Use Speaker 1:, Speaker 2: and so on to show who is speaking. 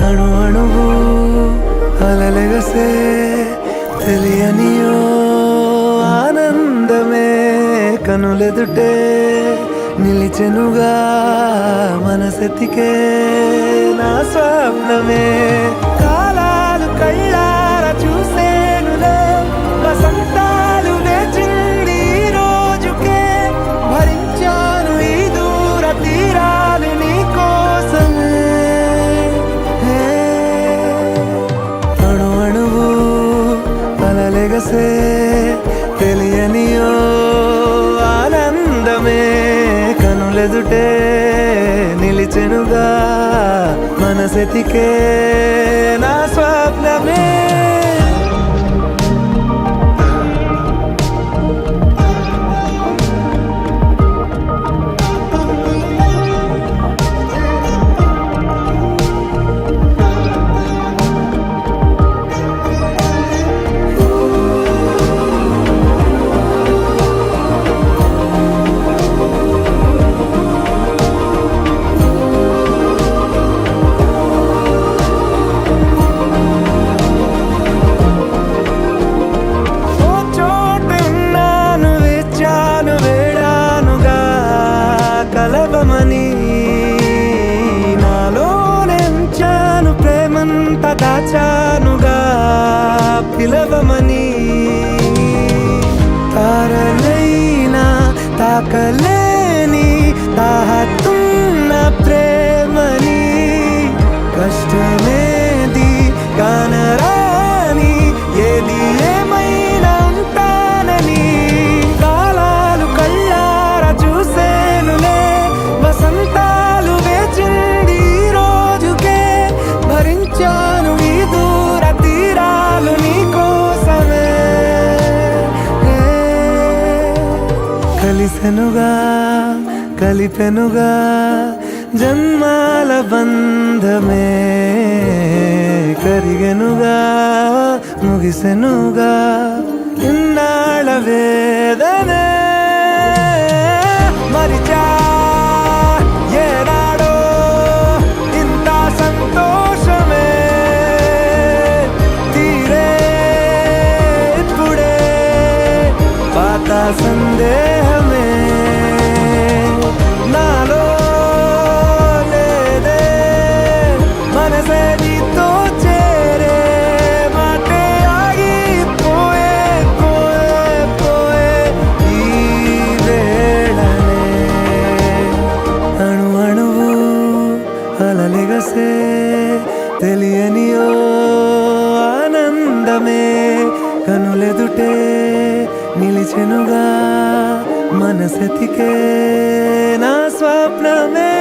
Speaker 1: అణు అణువు అలలెగసే తెలియనియో ఆనందమే కనులెదుటే నిలిచెనుగా మనసెతికే నా స్వప్నమే కాలాలు కళ్ళార చూసేనులే వసంతాలు వేచింది ఈ రోజుకే భరించాను ఈ దూర తీరాలు నీ కోసమే అణు అణువు అలలెగసే తెలియనియో ఆనందమే కనులెదుటే నిలిచెనుగా మనసెతికే నా స్వప్నమే నాలోనెంచాను ప్రేమంత దాచానుగా పిలవమని తారలైనా తాకలేని తాహతున్న ప్రేమని కష్టమేది కానరాని ఏది ఏమైనా ఉంటానని కాలాలు కళ్ళార చూసేనులే వసంతాలు వేచింది ఈ రోజుకే భరించాను ఈ దూర తీరాలు నీ కోసమే కలిసెనుగా కలిపెనుగా జన్మాల బంధమే కరిగెనుగా ముగిసెనుగా ఇన్నాళ్ళ వేదనే మరిచా ఏనాడో ఇంత సంతోషమే తీరే ఇప్పుడే పాత సందేహమే నాలో లేదే మనసే నీతో చేరే మాటే ఆగిపోయే పోయే పోయే ఈ వేళనే అణు అణువు అలలెగసే తెలియనియో ఆనందమే కనులెదుటే నిలిచెనుగా మనసెతికే నా స్వప్నమే